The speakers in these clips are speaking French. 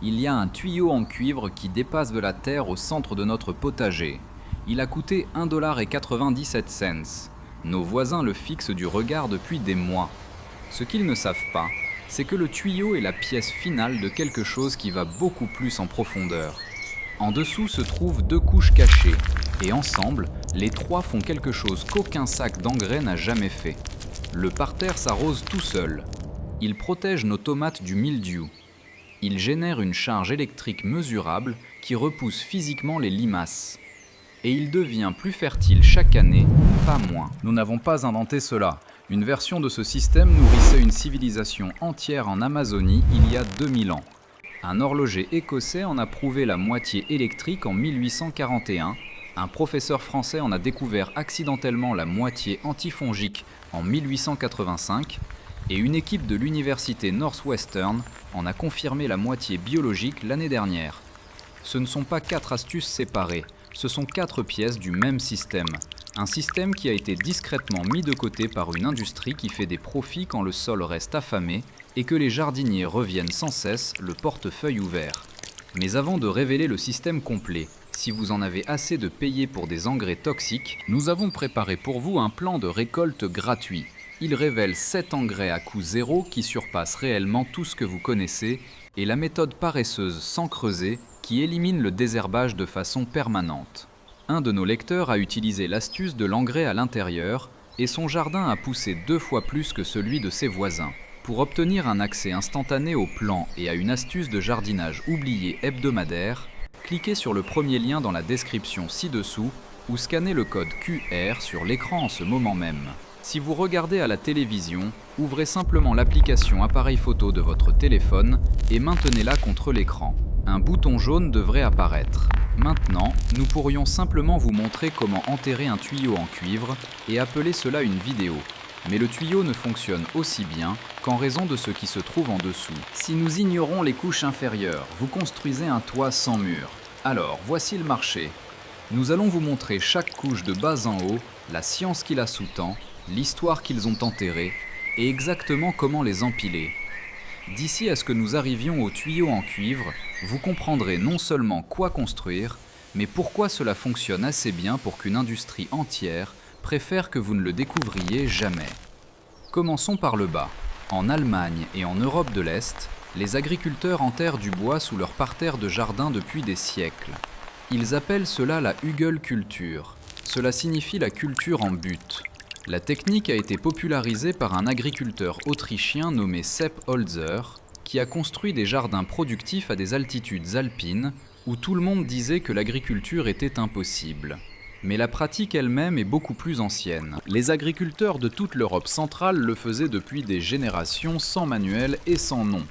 Il y a un tuyau en cuivre qui dépasse de la terre au centre de notre potager. Il a coûté 1,97 $. Nos voisins le fixent du regard depuis des mois. Ce qu'ils ne savent pas, c'est que le tuyau est la pièce finale de quelque chose qui va beaucoup plus en profondeur. En dessous se trouvent 2 couches cachées, et ensemble, les 3 font quelque chose qu'aucun sac d'engrais n'a jamais fait. Le parterre s'arrose tout seul. Il protège nos tomates du mildiou. Il génère une charge électrique mesurable qui repousse physiquement les limaces. Et il devient plus fertile chaque année, pas moins. Nous n'avons pas inventé cela. Une version de ce système nourrissait une civilisation entière en Amazonie il y a 2000 ans. Un horloger écossais en a prouvé la moitié électrique en 1841. Un professeur français en a découvert accidentellement la moitié antifongique en 1885. Et une équipe de l'université Northwestern en a confirmé la moitié biologique l'année dernière. Ce ne sont pas 4 astuces séparées, ce sont 4 pièces du même système. Un système qui a été discrètement mis de côté par une industrie qui fait des profits quand le sol reste affamé et que les jardiniers reviennent sans cesse, le portefeuille ouvert. Mais avant de révéler le système complet, si vous en avez assez de payer pour des engrais toxiques, nous avons préparé pour vous un plan de récolte gratuit. Il révèle 7 engrais à coût zéro qui surpassent réellement tout ce que vous connaissez et la méthode paresseuse sans creuser qui élimine le désherbage de façon permanente. Un de nos lecteurs a utilisé l'astuce de l'engrais à l'intérieur et son jardin a poussé 2 fois plus que celui de ses voisins. Pour obtenir un accès instantané au plan et à une astuce de jardinage oubliée hebdomadaire, cliquez sur le premier lien dans la description ci-dessous ou scannez le code QR sur l'écran en ce moment même. Si vous regardez à la télévision, ouvrez simplement l'application appareil photo de votre téléphone et maintenez-la contre l'écran. Un bouton jaune devrait apparaître. Maintenant, nous pourrions simplement vous montrer comment enterrer un tuyau en cuivre et appeler cela une vidéo. Mais le tuyau ne fonctionne aussi bien qu'en raison de ce qui se trouve en dessous. Si nous ignorons les couches inférieures, vous construisez un toit sans mur. Alors, voici le marché. Nous allons vous montrer chaque couche de bas en haut, la science qui la sous-tend, l'histoire qu'ils ont enterrée et exactement comment les empiler. D'ici à ce que nous arrivions au tuyau en cuivre, vous comprendrez non seulement quoi construire, mais pourquoi cela fonctionne assez bien pour qu'une industrie entière préfère que vous ne le découvriez jamais. Commençons par le bas. En Allemagne et en Europe de l'Est, les agriculteurs enterrent du bois sous leur parterre de jardin depuis des siècles. Ils appellent cela la hugelkultur. Cela signifie la culture en butte. La technique a été popularisée par un agriculteur autrichien nommé Sepp Holzer, qui a construit des jardins productifs à des altitudes alpines où tout le monde disait que l'agriculture était impossible. Mais la pratique elle-même est beaucoup plus ancienne. Les agriculteurs de toute l'Europe centrale le faisaient depuis des générations sans manuel et sans nom.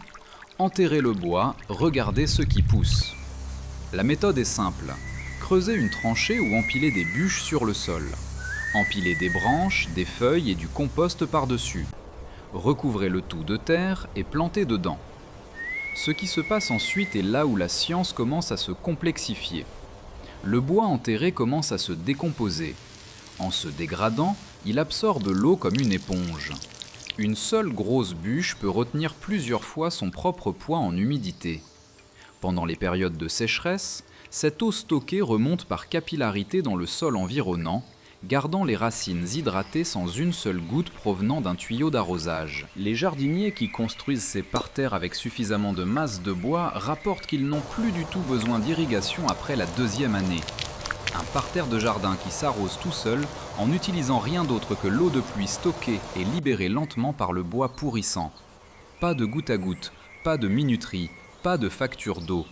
Enterrer le bois, regardez ce qui pousse. La méthode est simple. Creusez une tranchée ou empiler des bûches sur le sol. Empilez des branches, des feuilles et du compost par-dessus. Recouvrez le tout de terre et plantez dedans. Ce qui se passe ensuite est là où la science commence à se complexifier. Le bois enterré commence à se décomposer. En se dégradant, il absorbe l'eau comme une éponge. Une seule grosse bûche peut retenir plusieurs fois son propre poids en humidité. Pendant les périodes de sécheresse, cette eau stockée remonte par capillarité dans le sol environnant, gardant les racines hydratées sans une seule goutte provenant d'un tuyau d'arrosage. Les jardiniers qui construisent ces parterres avec suffisamment de masse de bois rapportent qu'ils n'ont plus du tout besoin d'irrigation après la 2e année. Un parterre de jardin qui s'arrose tout seul en n'utilisant rien d'autre que l'eau de pluie stockée et libérée lentement par le bois pourrissant. Pas de goutte à goutte, pas de minuterie, pas de facture d'eau.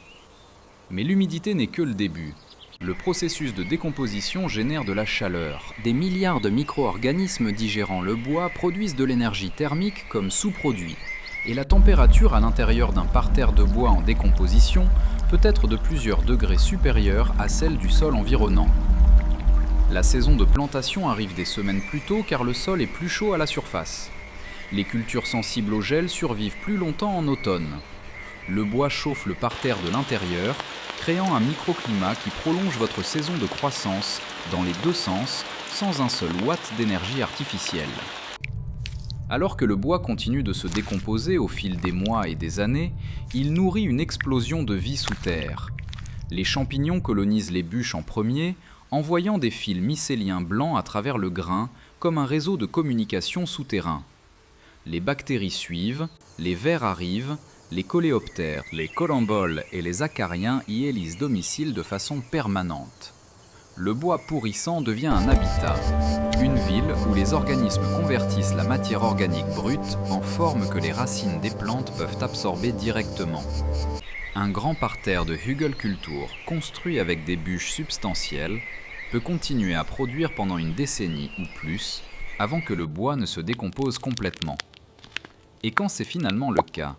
Mais l'humidité n'est que le début. Le processus de décomposition génère de la chaleur. Des milliards de micro-organismes digérant le bois produisent de l'énergie thermique comme sous-produit. Et la température à l'intérieur d'un parterre de bois en décomposition peut être de plusieurs degrés supérieure à celle du sol environnant. La saison de plantation arrive des semaines plus tôt car le sol est plus chaud à la surface. Les cultures sensibles au gel survivent plus longtemps en automne. Le bois chauffe le parterre de l'intérieur, créant un microclimat qui prolonge votre saison de croissance dans les 2 sens, sans un seul watt d'énergie artificielle. Alors que le bois continue de se décomposer au fil des mois et des années, il nourrit une explosion de vie sous terre. Les champignons colonisent les bûches en premier, envoyant des fils mycéliens blancs à travers le grain comme un réseau de communication souterrain. Les bactéries suivent, les vers arrivent, les coléoptères, les colamboles et les acariens y élisent domicile de façon permanente. Le bois pourrissant devient un habitat, une ville où les organismes convertissent la matière organique brute en forme que les racines des plantes peuvent absorber directement. Un grand parterre de Hugelkultur, construit avec des bûches substantielles, peut continuer à produire pendant une décennie ou plus, avant que le bois ne se décompose complètement. Et quand c'est finalement le cas,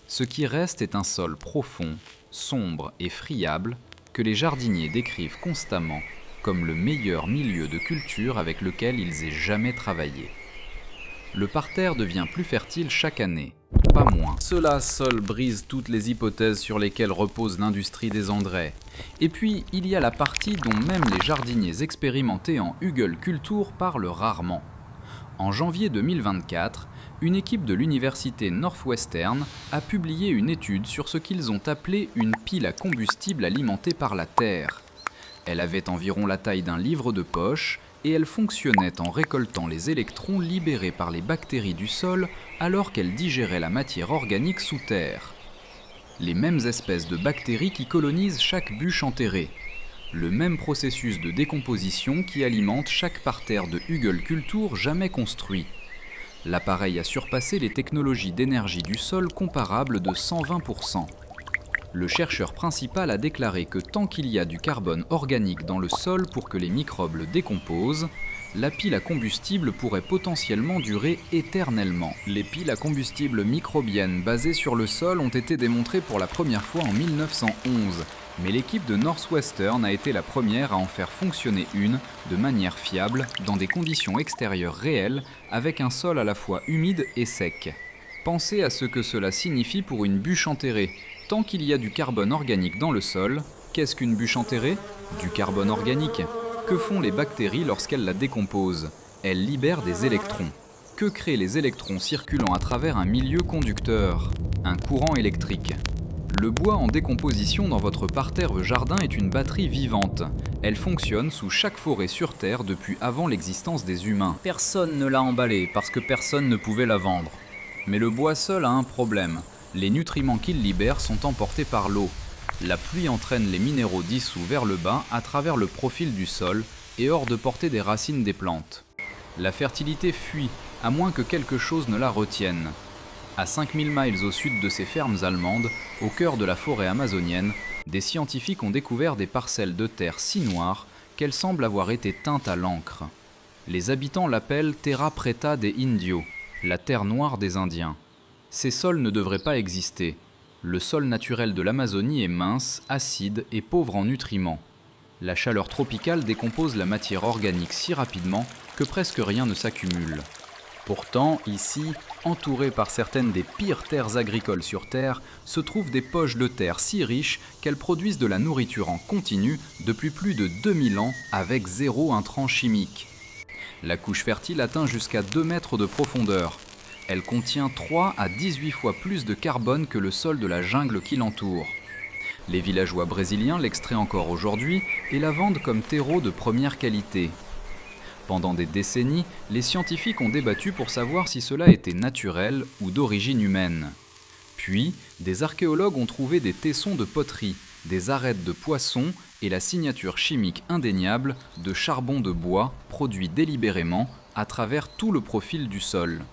ce qui reste est un sol profond, sombre et friable que les jardiniers décrivent constamment comme le meilleur milieu de culture avec lequel ils aient jamais travaillé. Le parterre devient plus fertile chaque année, pas moins. Cela seul brise toutes les hypothèses sur lesquelles repose l'industrie des engrais. Et puis, il y a la partie dont même les jardiniers expérimentés en Hugelkultur parlent rarement. En janvier 2024, une équipe de l'université Northwestern a publié une étude sur ce qu'ils ont appelé une pile à combustible alimentée par la terre. Elle avait environ la taille d'un livre de poche et elle fonctionnait en récoltant les électrons libérés par les bactéries du sol alors qu'elles digéraient la matière organique sous terre. Les mêmes espèces de bactéries qui colonisent chaque bûche enterrée. Le même processus de décomposition qui alimente chaque parterre de Hugelkultur jamais construit. L'appareil a surpassé les technologies d'énergie du sol comparables de 120%. Le chercheur principal a déclaré que tant qu'il y a du carbone organique dans le sol pour que les microbes le décomposent, la pile à combustible pourrait potentiellement durer éternellement. Les piles à combustible microbiennes basées sur le sol ont été démontrées pour la première fois en 1911, mais l'équipe de Northwestern a été la première à en faire fonctionner une de manière fiable dans des conditions extérieures réelles avec un sol à la fois humide et sec. Pensez à ce que cela signifie pour une bûche enterrée. Tant qu'il y a du carbone organique dans le sol, qu'est-ce qu'une bûche enterrée ? Du carbone organique. Que font les bactéries lorsqu'elles la décomposent ? Elles libèrent des électrons. Que créent les électrons circulant à travers un milieu conducteur ? Un courant électrique. Le bois en décomposition dans votre parterre jardin est une batterie vivante. Elle fonctionne sous chaque forêt sur Terre depuis avant l'existence des humains. Personne ne l'a emballée parce que personne ne pouvait la vendre. Mais le bois seul a un problème. Les nutriments qu'il libère sont emportés par l'eau. La pluie entraîne les minéraux dissous vers le bas à travers le profil du sol et hors de portée des racines des plantes. La fertilité fuit, à moins que quelque chose ne la retienne. À 5000 miles au sud de ces fermes allemandes, au cœur de la forêt amazonienne, des scientifiques ont découvert des parcelles de terre si noires qu'elles semblent avoir été teintes à l'encre. Les habitants l'appellent Terra Preta de Indio, la terre noire des Indiens. Ces sols ne devraient pas exister. Le sol naturel de l'Amazonie est mince, acide et pauvre en nutriments. La chaleur tropicale décompose la matière organique si rapidement que presque rien ne s'accumule. Pourtant, ici, entourés par certaines des pires terres agricoles sur Terre, se trouvent des poches de terre si riches qu'elles produisent de la nourriture en continu depuis plus de 2000 ans avec zéro intrant chimique. La couche fertile atteint jusqu'à 2 mètres de profondeur. Elle contient 3 à 18 fois plus de carbone que le sol de la jungle qui l'entoure. Les villageois brésiliens l'extraient encore aujourd'hui et la vendent comme terreau de première qualité. Pendant des décennies, les scientifiques ont débattu pour savoir si cela était naturel ou d'origine humaine. Puis, des archéologues ont trouvé des tessons de poterie, des arêtes de poissons et la signature chimique indéniable de charbon de bois produit délibérément à travers tout le profil du sol.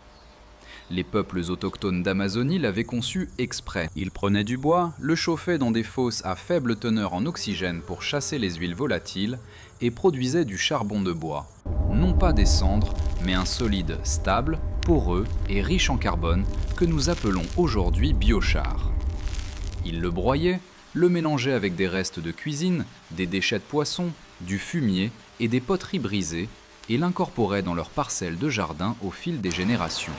Les peuples autochtones d'Amazonie l'avaient conçu exprès. Ils prenaient du bois, le chauffaient dans des fosses à faible teneur en oxygène pour chasser les huiles volatiles et produisaient du charbon de bois. Non pas des cendres, mais un solide stable, poreux et riche en carbone que nous appelons aujourd'hui biochar. Ils le broyaient, le mélangeaient avec des restes de cuisine, des déchets de poissons, du fumier et des poteries brisées et l'incorporaient dans leurs parcelles de jardin au fil des générations.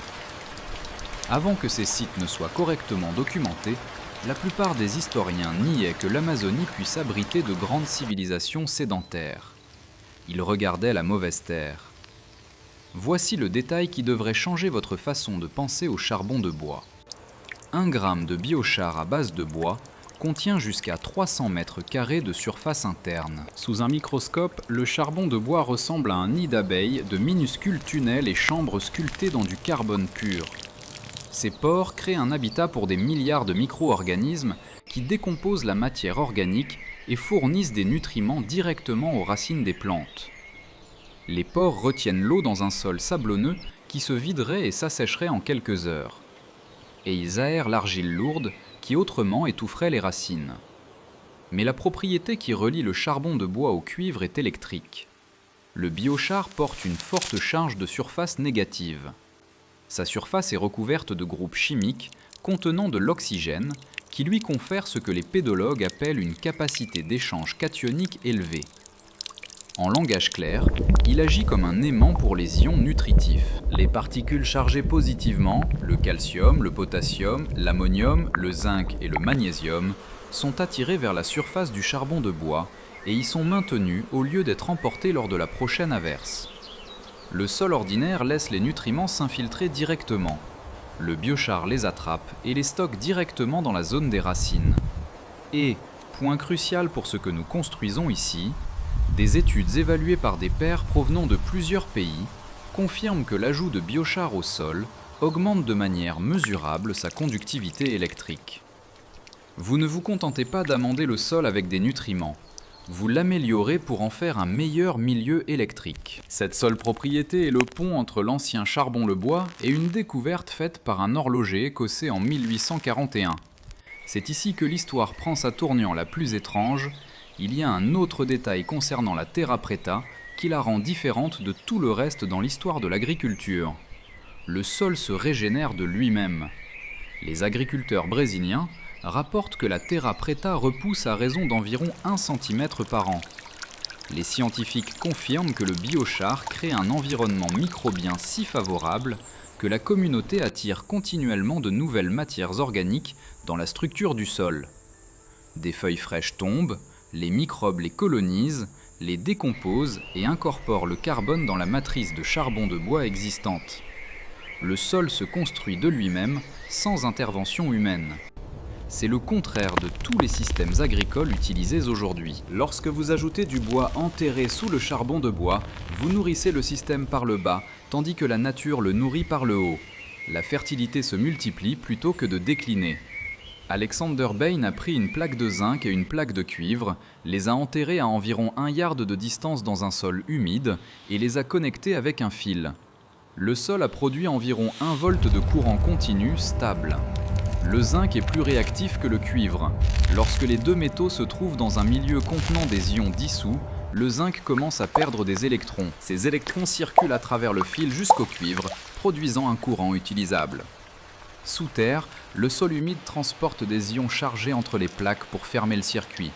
Avant que ces sites ne soient correctement documentés, la plupart des historiens niaient que l'Amazonie puisse abriter de grandes civilisations sédentaires. Ils regardaient la mauvaise terre. Voici le détail qui devrait changer votre façon de penser au charbon de bois. 1 gramme de biochar à base de bois contient jusqu'à 300 mètres carrés de surface interne. Sous un microscope, le charbon de bois ressemble à un nid d'abeilles, de minuscules tunnels et chambres sculptées dans du carbone pur. Ces pores créent un habitat pour des milliards de micro-organismes qui décomposent la matière organique et fournissent des nutriments directement aux racines des plantes. Les pores retiennent l'eau dans un sol sablonneux qui se viderait et s'assécherait en quelques heures. Et ils aèrent l'argile lourde qui autrement étoufferait les racines. Mais la propriété qui relie le charbon de bois au cuivre est électrique. Le biochar porte une forte charge de surface négative. Sa surface est recouverte de groupes chimiques contenant de l'oxygène qui lui confère ce que les pédologues appellent une capacité d'échange cationique élevée. En langage clair, il agit comme un aimant pour les ions nutritifs. Les particules chargées positivement, le calcium, le potassium, l'ammonium, le zinc et le magnésium, sont attirées vers la surface du charbon de bois et y sont maintenues au lieu d'être emportées lors de la prochaine averse. Le sol ordinaire laisse les nutriments s'infiltrer directement. Le biochar les attrape et les stocke directement dans la zone des racines. Et, point crucial pour ce que nous construisons ici, des études évaluées par des pairs provenant de plusieurs pays confirment que l'ajout de biochar au sol augmente de manière mesurable sa conductivité électrique. Vous ne vous contentez pas d'amender le sol avec des nutriments. Vous l'améliorez pour en faire un meilleur milieu électrique. Cette seule propriété est le pont entre l'ancien charbon-le-bois et une découverte faite par un horloger écossais en 1841. C'est ici que l'histoire prend sa tournure la plus étrange. Il y a un autre détail concernant la terra preta qui la rend différente de tout le reste dans l'histoire de l'agriculture. Le sol se régénère de lui-même. Les agriculteurs brésiliens rapportent que la terra preta repousse à raison d'environ 1 cm par an. Les scientifiques confirment que le biochar crée un environnement microbien si favorable que la communauté attire continuellement de nouvelles matières organiques dans la structure du sol. Des feuilles fraîches tombent, les microbes les colonisent, les décomposent et incorporent le carbone dans la matrice de charbon de bois existante. Le sol se construit de lui-même sans intervention humaine. C'est le contraire de tous les systèmes agricoles utilisés aujourd'hui. Lorsque vous ajoutez du bois enterré sous le charbon de bois, vous nourrissez le système par le bas, tandis que la nature le nourrit par le haut. La fertilité se multiplie plutôt que de décliner. Alexander Bain a pris une plaque de zinc et une plaque de cuivre, les a enterrées à environ 1 yard de distance dans un sol humide et les a connectées avec un fil. Le sol a produit environ 1 volt de courant continu stable. Le zinc est plus réactif que le cuivre. Lorsque les deux métaux se trouvent dans un milieu contenant des ions dissous, le zinc commence à perdre des électrons. Ces électrons circulent à travers le fil jusqu'au cuivre, produisant un courant utilisable. Sous terre, le sol humide transporte des ions chargés entre les plaques pour fermer le circuit.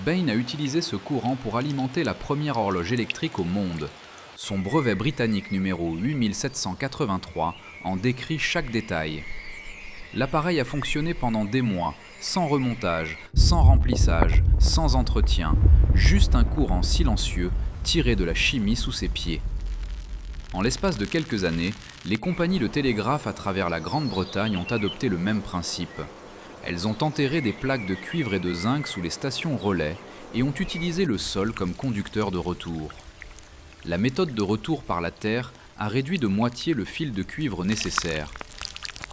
Bain a utilisé ce courant pour alimenter la première horloge électrique au monde. Son brevet britannique numéro 8783 en décrit chaque détail. L'appareil a fonctionné pendant des mois, sans remontage, sans remplissage, sans entretien, juste un courant silencieux tiré de la chimie sous ses pieds. En l'espace de quelques années, les compagnies de télégraphe à travers la Grande-Bretagne ont adopté le même principe. Elles ont enterré des plaques de cuivre et de zinc sous les stations relais et ont utilisé le sol comme conducteur de retour. La méthode de retour par la terre a réduit de moitié le fil de cuivre nécessaire.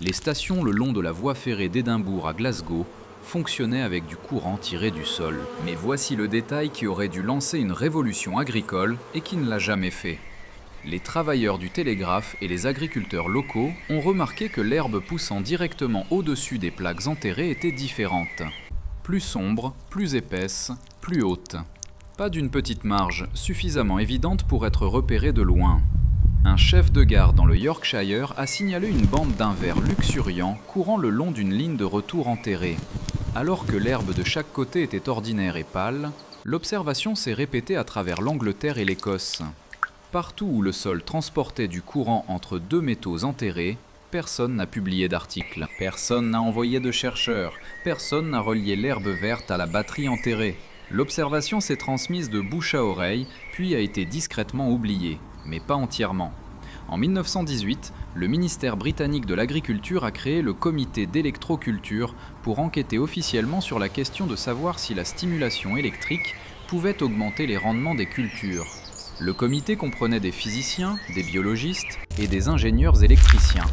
Les stations le long de la voie ferrée d'Édimbourg à Glasgow fonctionnaient avec du courant tiré du sol. Mais voici le détail qui aurait dû lancer une révolution agricole et qui ne l'a jamais fait. Les travailleurs du télégraphe et les agriculteurs locaux ont remarqué que l'herbe poussant directement au-dessus des plaques enterrées était différente. Plus sombre, plus épaisse, plus haute. Pas d'une petite marge, suffisamment évidente pour être repérée de loin. Un chef de gare dans le Yorkshire a signalé une bande d'un vert luxuriant courant le long d'une ligne de retour enterrée. Alors que l'herbe de chaque côté était ordinaire et pâle, l'observation s'est répétée à travers l'Angleterre et l'Écosse. Partout où le sol transportait du courant entre deux métaux enterrés, personne n'a publié d'article. Personne n'a envoyé de chercheurs. Personne n'a relié l'herbe verte à la batterie enterrée. L'observation s'est transmise de bouche à oreille, puis a été discrètement oubliée. mais pas entièrement. En 1918, le ministère britannique de l'Agriculture a créé le comité d'électroculture pour enquêter officiellement sur la question de savoir si la stimulation électrique pouvait augmenter les rendements des cultures. Le comité comprenait des physiciens, des biologistes et des ingénieurs électriciens.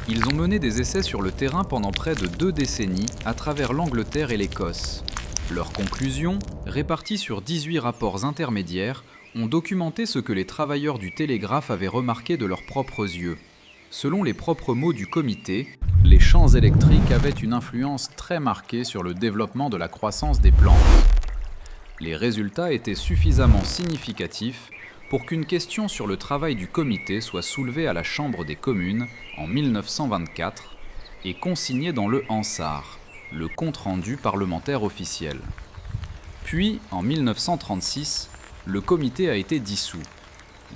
Ils ont mené des essais sur le terrain pendant près de 2 décennies à travers l'Angleterre et l'Écosse. Leurs conclusions, réparties sur 18 rapports intermédiaires, ont documenté ce que les travailleurs du télégraphe avaient remarqué de leurs propres yeux. Selon les propres mots du comité, les champs électriques avaient une influence très marquée sur le développement de la croissance des plantes. Les résultats étaient suffisamment significatifs pour qu'une question sur le travail du comité soit soulevée à la Chambre des communes en 1924 et consignée dans le Hansard, le compte-rendu parlementaire officiel. Puis, en 1936, le comité a été dissous.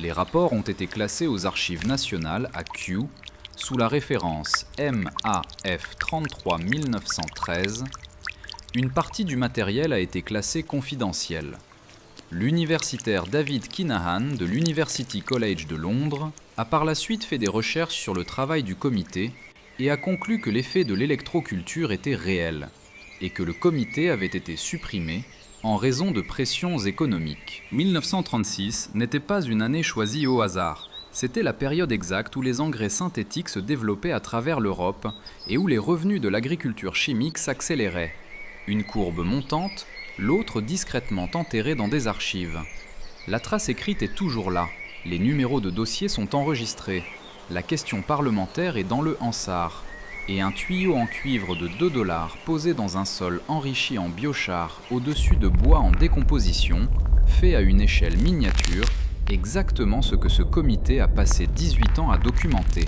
Les rapports ont été classés aux archives nationales à Kew sous la référence MAF 33-1913. Une partie du matériel a été classée confidentiel. L'universitaire David Kinahan de l'University College de Londres a par la suite fait des recherches sur le travail du comité et a conclu que l'effet de l'électroculture était réel et que le comité avait été supprimé en raison de pressions économiques. 1936 n'était pas une année choisie au hasard. C'était la période exacte où les engrais synthétiques se développaient à travers l'Europe et où les revenus de l'agriculture chimique s'accéléraient. Une courbe montante, l'autre discrètement enterrée dans des archives. La trace écrite est toujours là, les numéros de dossier sont enregistrés, la question parlementaire est dans le Hansard, et un tuyau en cuivre de 2 $ posé dans un sol enrichi en biochar au-dessus de bois en décomposition, fait à une échelle miniature, exactement ce que ce comité a passé 18 ans à documenter.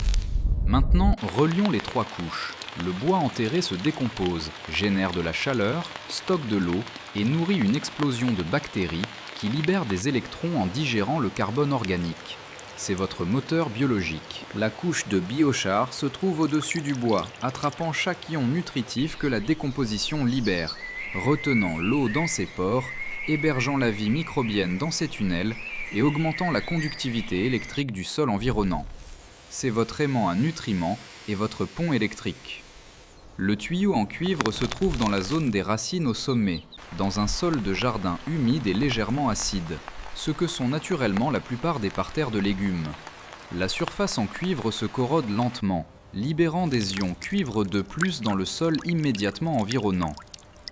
Maintenant, relions les 3 couches. Le bois enterré se décompose, génère de la chaleur, stocke de l'eau et nourrit une explosion de bactéries qui libèrent des électrons en digérant le carbone organique. C'est votre moteur biologique. La couche de biochar se trouve au-dessus du bois, attrapant chaque ion nutritif que la décomposition libère, retenant l'eau dans ses pores, hébergeant la vie microbienne dans ses tunnels et augmentant la conductivité électrique du sol environnant. C'est votre aimant à nutriments et votre pont électrique. Le tuyau en cuivre se trouve dans la zone des racines au sommet, dans un sol de jardin humide et légèrement acide, ce que sont naturellement la plupart des parterres de légumes. La surface en cuivre se corrode lentement, libérant des ions cuivre de plus dans le sol immédiatement environnant.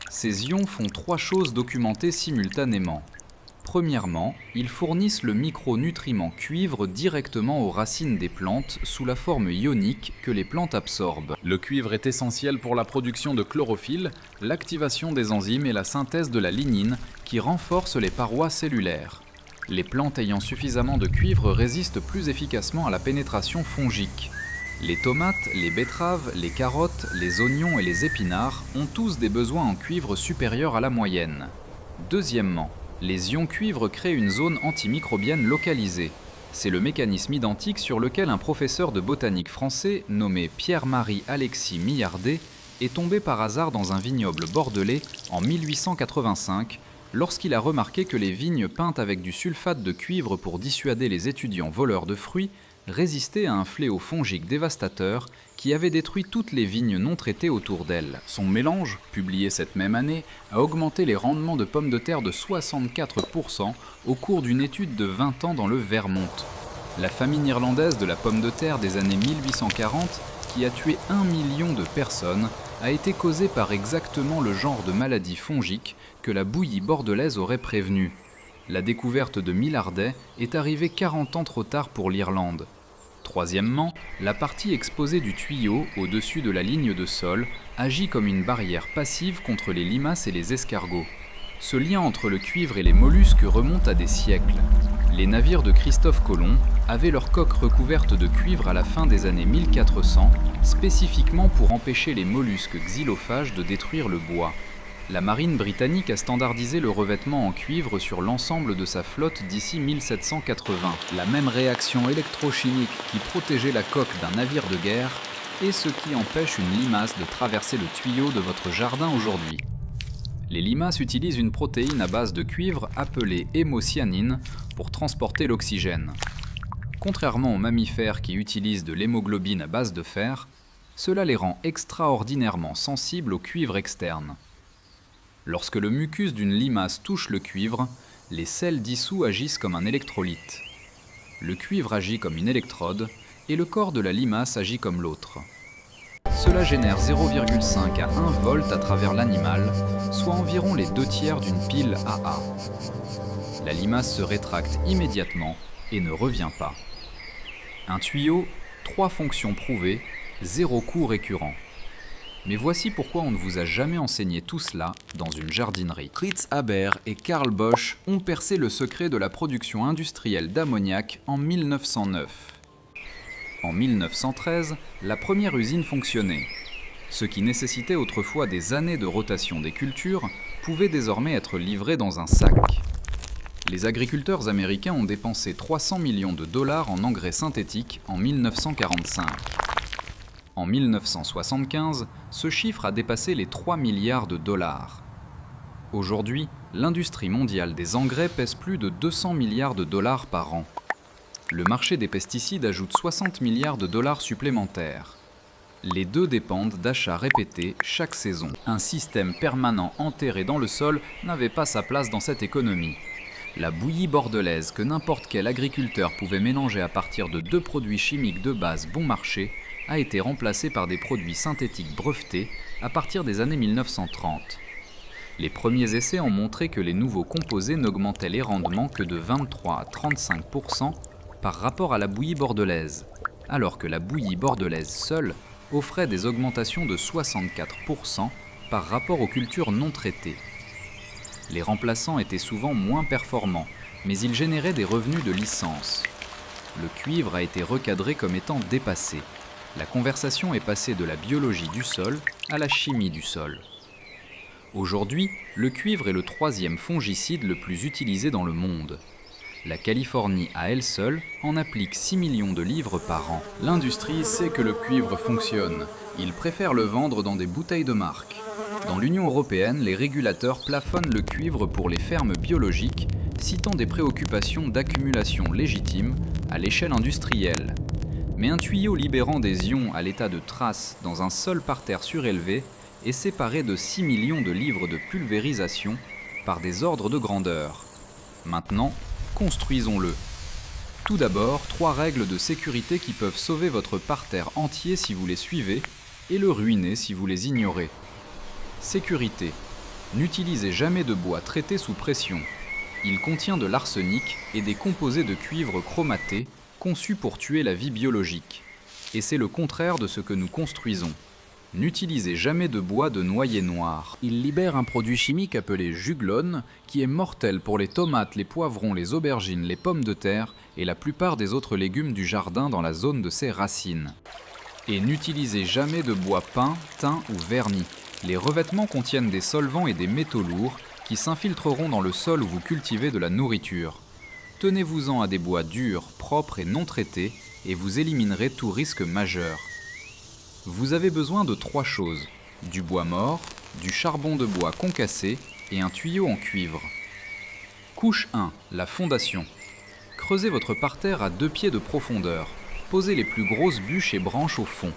Ces ions font 3 choses documentées simultanément. Premièrement, ils fournissent le micronutriment cuivre directement aux racines des plantes sous la forme ionique que les plantes absorbent. Le cuivre est essentiel pour la production de chlorophylle, l'activation des enzymes et la synthèse de la lignine qui renforce les parois cellulaires. Les plantes ayant suffisamment de cuivre résistent plus efficacement à la pénétration fongique. Les tomates, les betteraves, les carottes, les oignons et les épinards ont tous des besoins en cuivre supérieurs à la moyenne. Deuxièmement, les ions cuivre créent une zone antimicrobienne localisée. C'est le mécanisme identique sur lequel un professeur de botanique français nommé Pierre-Marie Alexis Millardet est tombé par hasard dans un vignoble bordelais en 1885 lorsqu'il a remarqué que les vignes peintes avec du sulfate de cuivre pour dissuader les étudiants voleurs de fruits résistaient à un fléau fongique dévastateur qui avait détruit toutes les vignes non traitées autour d'elles. Son mélange, publié cette même année, a augmenté les rendements de pommes de terre de 64% au cours d'une étude de 20 ans dans le Vermont. La famine irlandaise de la pomme de terre des années 1840, qui a tué 1 million de personnes, a été causée par exactement le genre de maladie fongique que la bouillie bordelaise aurait prévenue. La découverte de Millardet est arrivée 40 ans trop tard pour l'Irlande. Troisièmement, la partie exposée du tuyau, au-dessus de la ligne de sol, agit comme une barrière passive contre les limaces et les escargots. Ce lien entre le cuivre et les mollusques remonte à des siècles. Les navires de Christophe Colomb avaient leurs coques recouvertes de cuivre à la fin des années 1400, spécifiquement pour empêcher les mollusques xylophages de détruire le bois. La marine britannique a standardisé le revêtement en cuivre sur l'ensemble de sa flotte d'ici 1780. La même réaction électrochimique qui protégeait la coque d'un navire de guerre est ce qui empêche une limace de traverser le tuyau de votre jardin aujourd'hui. Les limaces utilisent une protéine à base de cuivre appelée hémocyanine pour transporter l'oxygène. Contrairement aux mammifères qui utilisent de l'hémoglobine à base de fer, cela les rend extraordinairement sensibles au cuivre externe. Lorsque le mucus d'une limace touche le cuivre, les sels dissous agissent comme un électrolyte. Le cuivre agit comme une électrode et le corps de la limace agit comme l'autre. Cela génère 0,5 à 1 volt à travers l'animal, soit environ les 2/3 d'une pile AA. La limace se rétracte immédiatement et ne revient pas. Un tuyau, 3 fonctions prouvées, 0 coût récurrent. Mais voici pourquoi on ne vous a jamais enseigné tout cela dans une jardinerie. Fritz Haber et Karl Bosch ont percé le secret de la production industrielle d'ammoniac en 1909. En 1913, la première usine fonctionnait. Ce qui nécessitait autrefois des années de rotation des cultures pouvait désormais être livré dans un sac. Les agriculteurs américains ont dépensé 300 millions de dollars en engrais synthétiques en 1945. En 1975, ce chiffre a dépassé les 3 milliards de dollars. Aujourd'hui, l'industrie mondiale des engrais pèse plus de 200 milliards de dollars par an. Le marché des pesticides ajoute 60 milliards de dollars supplémentaires. Les deux dépendent d'achats répétés chaque saison. Un système permanent enterré dans le sol n'avait pas sa place dans cette économie. La bouillie bordelaise que n'importe quel agriculteur pouvait mélanger à partir de 2 produits chimiques de base bon marché a été remplacée par des produits synthétiques brevetés à partir des années 1930. Les premiers essais ont montré que les nouveaux composés n'augmentaient les rendements que de 23 à 35% par rapport à la bouillie bordelaise, alors que la bouillie bordelaise seule offrait des augmentations de 64% par rapport aux cultures non traitées. Les remplaçants étaient souvent moins performants, mais ils généraient des revenus de licence. Le cuivre a été recadré comme étant dépassé. La conversation est passée de la biologie du sol à la chimie du sol. Aujourd'hui, le cuivre est le 3e fongicide le plus utilisé dans le monde. La Californie à elle seule en applique 6 millions de livres par an. L'industrie sait que le cuivre fonctionne. Ils préfèrent le vendre dans des bouteilles de marque. Dans l'Union européenne, les régulateurs plafonnent le cuivre pour les fermes biologiques, citant des préoccupations d'accumulation légitime à l'échelle industrielle. Mais un tuyau libérant des ions à l'état de trace dans un sol parterre surélevé est séparé de 6 millions de livres de pulvérisation par des ordres de grandeur. Maintenant, construisons-le. Tout d'abord, 3 règles de sécurité qui peuvent sauver votre parterre entier si vous les suivez et le ruiner si vous les ignorez. Sécurité. N'utilisez jamais de bois traité sous pression. Il contient de l'arsenic et des composés de cuivre chromaté conçus pour tuer la vie biologique. Et c'est le contraire de ce que nous construisons. N'utilisez jamais de bois de noyer noir. Il libère un produit chimique appelé juglone qui est mortel pour les tomates, les poivrons, les aubergines, les pommes de terre et la plupart des autres légumes du jardin dans la zone de ses racines. Et n'utilisez jamais de bois peint, teint ou verni. Les revêtements contiennent des solvants et des métaux lourds qui s'infiltreront dans le sol où vous cultivez de la nourriture. Tenez-vous-en à des bois durs, propres et non traités et vous éliminerez tout risque majeur. Vous avez besoin de 3 choses, du bois mort, du charbon de bois concassé et un tuyau en cuivre. Couche 1, la fondation. Creusez votre parterre à 2 pieds de profondeur. Posez les plus grosses bûches et branches au fond.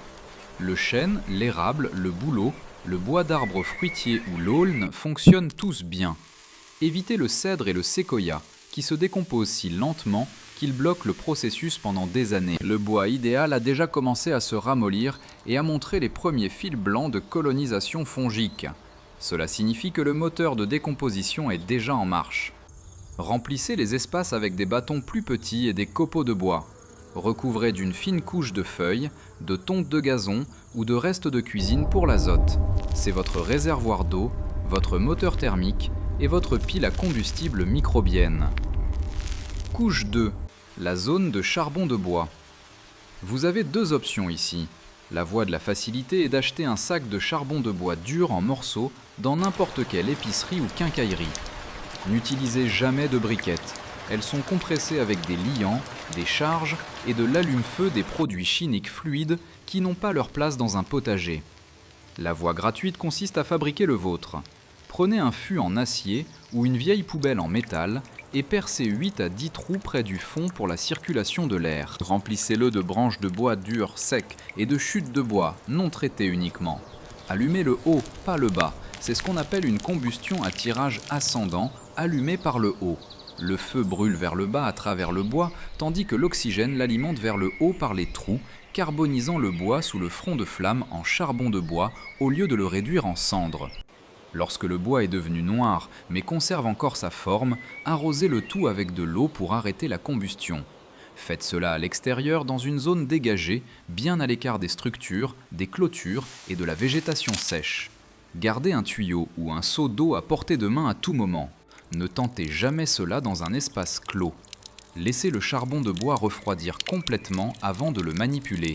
Le chêne, l'érable, le bouleau, le bois d'arbre fruitier ou l'aulne fonctionnent tous bien. Évitez le cèdre et le séquoia, qui se décomposent si lentement qu'il bloque le processus pendant des années. Le bois idéal a déjà commencé à se ramollir et à montrer les premiers fils blancs de colonisation fongique. Cela signifie que le moteur de décomposition est déjà en marche. Remplissez les espaces avec des bâtons plus petits et des copeaux de bois. Recouvrez d'une fine couche de feuilles, de tonte de gazon ou de restes de cuisine pour l'azote. C'est votre réservoir d'eau, votre moteur thermique et votre pile à combustible microbienne. Couche 2. La zone de charbon de bois. Vous avez 2 options ici. La voie de la facilité est d'acheter un sac de charbon de bois dur en morceaux dans n'importe quelle épicerie ou quincaillerie. N'utilisez jamais de briquettes. Elles sont compressées avec des liants, des charges et de l'allume-feu des produits chimiques fluides qui n'ont pas leur place dans un potager. La voie gratuite consiste à fabriquer le vôtre. Prenez un fût en acier ou une vieille poubelle en métal et percez 8 à 10 trous près du fond pour la circulation de l'air. Remplissez-le de branches de bois dur, sec et de chutes de bois, non traitées uniquement. Allumez le haut, pas le bas. C'est ce qu'on appelle une combustion à tirage ascendant, allumée par le haut. Le feu brûle vers le bas à travers le bois, tandis que l'oxygène l'alimente vers le haut par les trous, carbonisant le bois sous le front de flamme en charbon de bois au lieu de le réduire en cendres. Lorsque le bois est devenu noir mais conserve encore sa forme, arrosez le tout avec de l'eau pour arrêter la combustion. Faites cela à l'extérieur dans une zone dégagée, bien à l'écart des structures, des clôtures et de la végétation sèche. Gardez un tuyau ou un seau d'eau à portée de main à tout moment. Ne tentez jamais cela dans un espace clos. Laissez le charbon de bois refroidir complètement avant de le manipuler.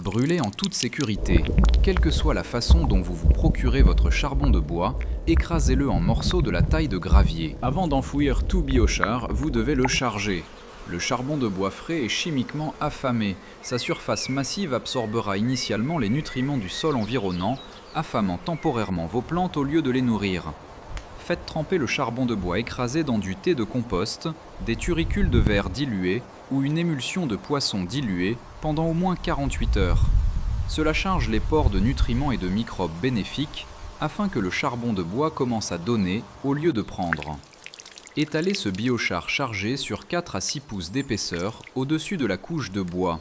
Brûlez en toute sécurité. Quelle que soit la façon dont vous vous procurez votre charbon de bois, écrasez-le en morceaux de la taille de gravier. Avant d'enfouir tout biochar, vous devez le charger. Le charbon de bois frais est chimiquement affamé. Sa surface massive absorbera initialement les nutriments du sol environnant, affamant temporairement vos plantes au lieu de les nourrir. Faites tremper le charbon de bois écrasé dans du thé de compost, des turicules de verre dilués ou une émulsion de poisson diluée pendant au moins 48 heures. Cela charge les pores de nutriments et de microbes bénéfiques afin que le charbon de bois commence à donner au lieu de prendre. Étalez ce biochar chargé sur 4 à 6 pouces d'épaisseur au-dessus de la couche de bois.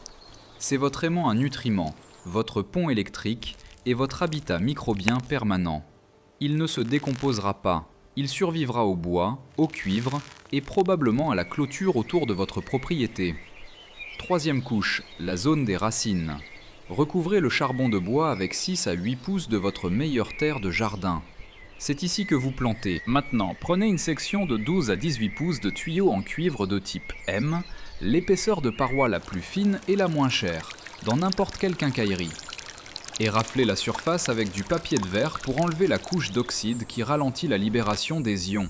C'est votre aimant à nutriments, votre pont électrique et votre habitat microbien permanent. Il ne se décomposera pas, il survivra au bois, au cuivre et probablement à la clôture autour de votre propriété. Troisième couche, la zone des racines. Recouvrez le charbon de bois avec 6 à 8 pouces de votre meilleure terre de jardin. C'est ici que vous plantez. Maintenant, prenez une section de 12 à 18 pouces de tuyaux en cuivre de type M, l'épaisseur de paroi la plus fine et la moins chère, dans n'importe quelle quincaillerie. Et raflez la surface avec du papier de verre pour enlever la couche d'oxyde qui ralentit la libération des ions.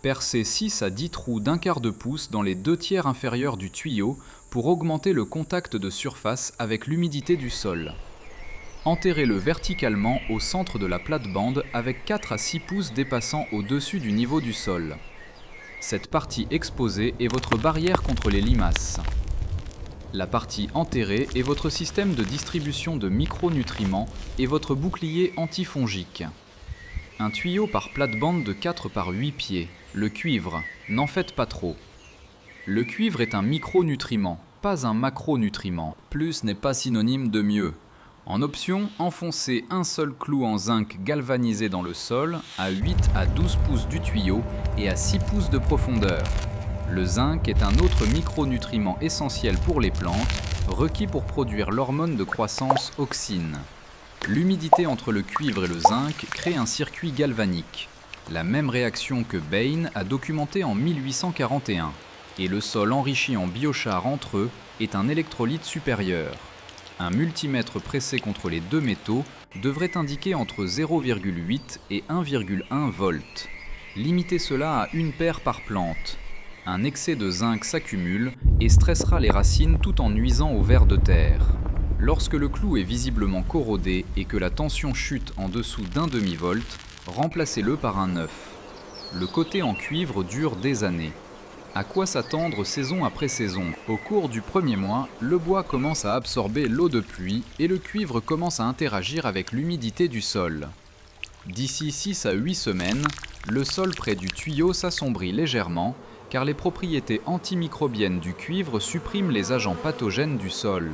Percez 6 à 10 trous d'1/4 de pouce dans les 2/3 inférieurs du tuyau pour augmenter le contact de surface avec l'humidité du sol. Enterrez-le verticalement au centre de la plate-bande avec 4 à 6 pouces dépassant au-dessus du niveau du sol. Cette partie exposée est votre barrière contre les limaces. La partie enterrée est votre système de distribution de micronutriments et votre bouclier antifongique. Un tuyau par plate-bande de 4 par 8 pieds, le cuivre, n'en faites pas trop. Le cuivre est un micronutriment, pas un macronutriment. Plus n'est pas synonyme de mieux. En option, enfoncez un seul clou en zinc galvanisé dans le sol à 8 à 12 pouces du tuyau et à 6 pouces de profondeur. Le zinc est un autre micronutriment essentiel pour les plantes, requis pour produire l'hormone de croissance auxine. L'humidité entre le cuivre et le zinc crée un circuit galvanique, la même réaction que Bain a documentée en 1841, et le sol enrichi en biochar entre eux est un électrolyte supérieur. Un multimètre pressé contre les deux métaux devrait indiquer entre 0,8 et 1,1 volts. Limitez cela à une paire par plante. Un excès de zinc s'accumule et stressera les racines tout en nuisant au ver de terre. Lorsque le clou est visiblement corrodé et que la tension chute en dessous d'1 demi-volt, remplacez-le par un neuf. Le côté en cuivre dure des années. À quoi s'attendre saison après saison? Au cours du premier mois, le bois commence à absorber l'eau de pluie et le cuivre commence à interagir avec l'humidité du sol. D'ici 6 à 8 semaines, le sol près du tuyau s'assombrit légèrement car les propriétés antimicrobiennes du cuivre suppriment les agents pathogènes du sol.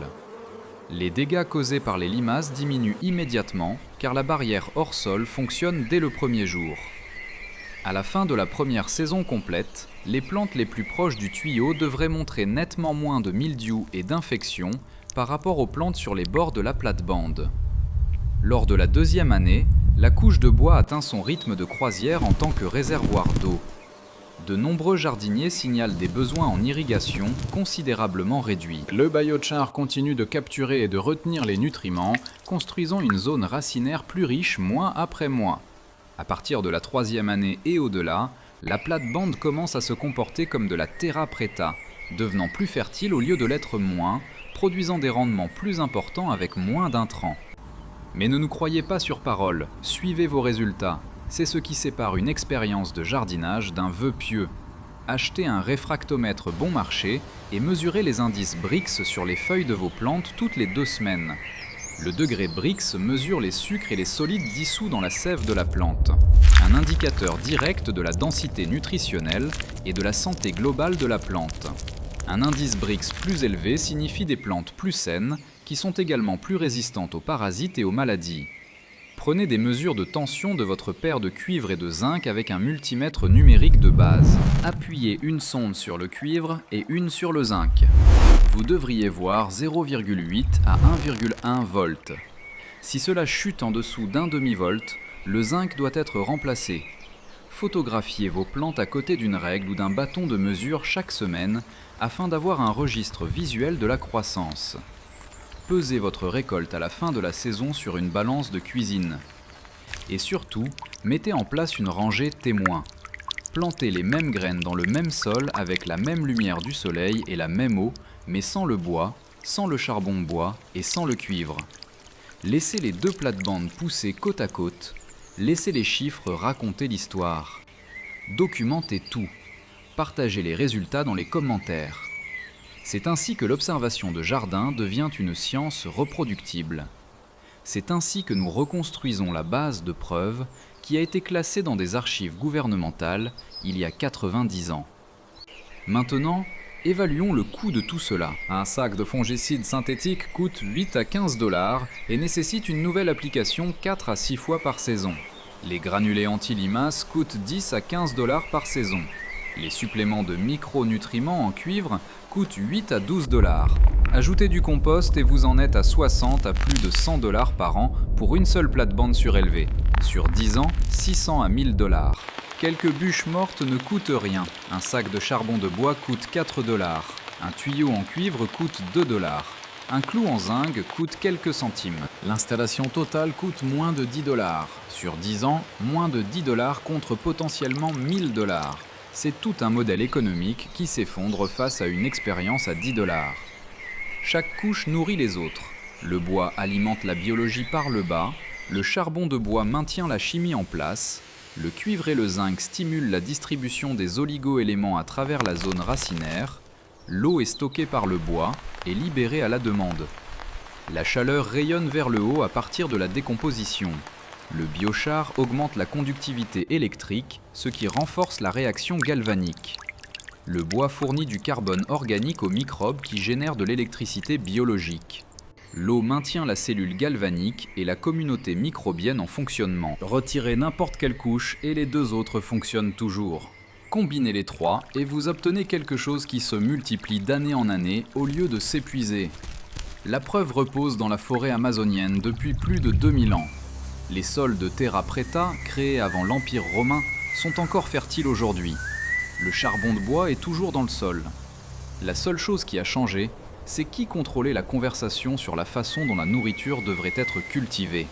Les dégâts causés par les limaces diminuent immédiatement car la barrière hors sol fonctionne dès le premier jour. À la fin de la première saison complète, les plantes les plus proches du tuyau devraient montrer nettement moins de mildiou et d'infections par rapport aux plantes sur les bords de la plate-bande. Lors de la deuxième année, la couche de bois atteint son rythme de croisière en tant que réservoir d'eau. De nombreux jardiniers signalent des besoins en irrigation considérablement réduits. Le biochar continue de capturer et de retenir les nutriments, construisant une zone racinaire plus riche mois après mois. À partir de la troisième année et au-delà, la plate-bande commence à se comporter comme de la terra preta, devenant plus fertile au lieu de l'être moins, produisant des rendements plus importants avec moins d'intrants. Mais ne nous croyez pas sur parole, suivez vos résultats. C'est ce qui sépare une expérience de jardinage d'un vœu pieux. Achetez un réfractomètre bon marché et mesurez les indices Brix sur les feuilles de vos plantes toutes les 2 semaines. Le degré Brix mesure les sucres et les solides dissous dans la sève de la plante, un indicateur direct de la densité nutritionnelle et de la santé globale de la plante. Un indice Brix plus élevé signifie des plantes plus saines, qui sont également plus résistantes aux parasites et aux maladies. Prenez des mesures de tension de votre paire de cuivre et de zinc avec un multimètre numérique de base. Appuyez une sonde sur le cuivre et une sur le zinc. Vous devriez voir 0,8 à 1,1 volts. Si cela chute en dessous d'un demi-volt, le zinc doit être remplacé. Photographiez vos plantes à côté d'une règle ou d'un bâton de mesure chaque semaine afin d'avoir un registre visuel de la croissance. Pesez votre récolte à la fin de la saison sur une balance de cuisine. Et surtout, mettez en place une rangée témoin. Plantez les mêmes graines dans le même sol avec la même lumière du soleil et la même eau, mais sans le bois, sans le charbon bois et sans le cuivre. Laissez les 2 plates-bandes pousser côte à côte. Laissez les chiffres raconter l'histoire. Documentez tout. Partagez les résultats dans les commentaires. C'est ainsi que l'observation de jardin devient une science reproductible. C'est ainsi que nous reconstruisons la base de preuves qui a été classée dans des archives gouvernementales il y a 90 ans. Maintenant, évaluons le coût de tout cela. Un sac de fongicides synthétiques coûte 8 à 15 $ et nécessite une nouvelle application 4 à 6 fois par saison. Les granulés anti-limaces coûtent 10 à 15 $ par saison. Les suppléments de micronutriments en cuivre coûtent 8 à 12 $. Ajoutez du compost et vous en êtes à 60 à plus de 100 $ par an pour une seule plate-bande surélevée. Sur 10 ans, 600 à 1000 $. Quelques bûches mortes ne coûtent rien. Un sac de charbon de bois coûte 4 $. Un tuyau en cuivre coûte 2 $. Un clou en zinc coûte quelques centimes. L'installation totale coûte moins de 10 $. Sur 10 ans, moins de 10 $ contre potentiellement 1000 $. C'est tout un modèle économique qui s'effondre face à une expérience à 10 $. Chaque couche nourrit les autres. Le bois alimente la biologie par le bas, le charbon de bois maintient la chimie en place, le cuivre et le zinc stimulent la distribution des oligo-éléments à travers la zone racinaire, l'eau est stockée par le bois et libérée à la demande. La chaleur rayonne vers le haut à partir de la décomposition. Le biochar augmente la conductivité électrique, ce qui renforce la réaction galvanique. Le bois fournit du carbone organique aux microbes qui génèrent de l'électricité biologique. L'eau maintient la cellule galvanique et la communauté microbienne en fonctionnement. Retirez n'importe quelle couche et les 2 autres fonctionnent toujours. Combinez les 3 et vous obtenez quelque chose qui se multiplie d'année en année au lieu de s'épuiser. La preuve repose dans la forêt amazonienne depuis plus de 2000 ans. Les sols de terra preta, créés avant l'Empire romain, sont encore fertiles aujourd'hui. Le charbon de bois est toujours dans le sol. La seule chose qui a changé, c'est qui contrôlait la conversation sur la façon dont la nourriture devrait être cultivée.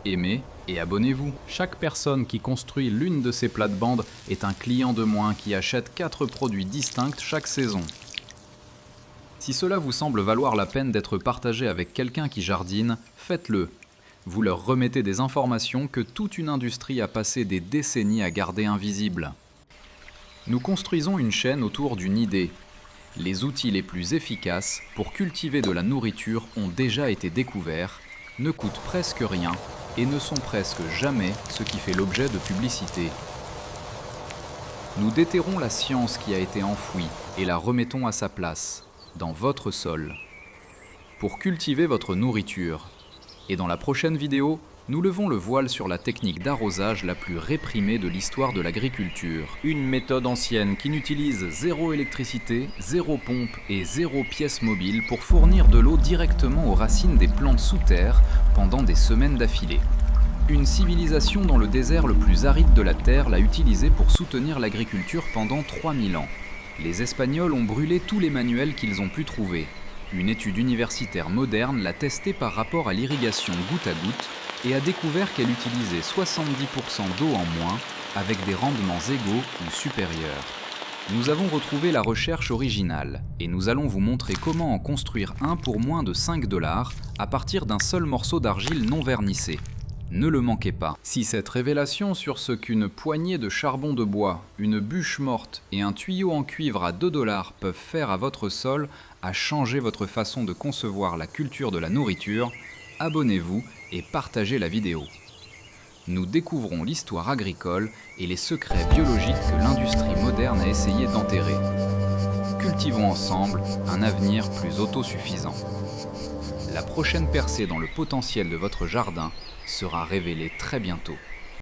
Aimez et abonnez-vous. Chaque personne qui construit l'une de ces plates-bandes est un client de moins qui achète 4 produits distincts chaque saison. Si cela vous semble valoir la peine d'être partagé avec quelqu'un qui jardine, faites-le. Vous leur remettez des informations que toute une industrie a passé des décennies à garder invisibles. Nous construisons une chaîne autour d'une idée. Les outils les plus efficaces pour cultiver de la nourriture ont déjà été découverts, ne coûtent presque rien et ne sont presque jamais ce qui fait l'objet de publicité. Nous déterrons la science qui a été enfouie et la remettons à sa place, dans votre sol, pour cultiver votre nourriture. Et dans la prochaine vidéo, nous levons le voile sur la technique d'arrosage la plus réprimée de l'histoire de l'agriculture. Une méthode ancienne qui n'utilise 0 électricité, 0 pompe et 0 pièce mobile pour fournir de l'eau directement aux racines des plantes sous terre pendant des semaines d'affilée. Une civilisation dans le désert le plus aride de la Terre l'a utilisée pour soutenir l'agriculture pendant 3000 ans. Les Espagnols ont brûlé tous les manuels qu'ils ont pu trouver. Une étude universitaire moderne l'a testée par rapport à l'irrigation goutte à goutte et a découvert qu'elle utilisait 70% d'eau en moins avec des rendements égaux ou supérieurs. Nous avons retrouvé la recherche originale et nous allons vous montrer comment en construire un pour moins de 5 $ à partir d'un seul morceau d'argile non vernissé. Ne le manquez pas. Si cette révélation sur ce qu'une poignée de charbon de bois, une bûche morte et un tuyau en cuivre à 2 $ peuvent faire à votre sol a changé votre façon de concevoir la culture de la nourriture, abonnez-vous et partagez la vidéo. Nous découvrons l'histoire agricole et les secrets biologiques que l'industrie moderne a essayé d'enterrer. Cultivons ensemble un avenir plus autosuffisant. La prochaine percée dans le potentiel de votre jardin sera révélée très bientôt.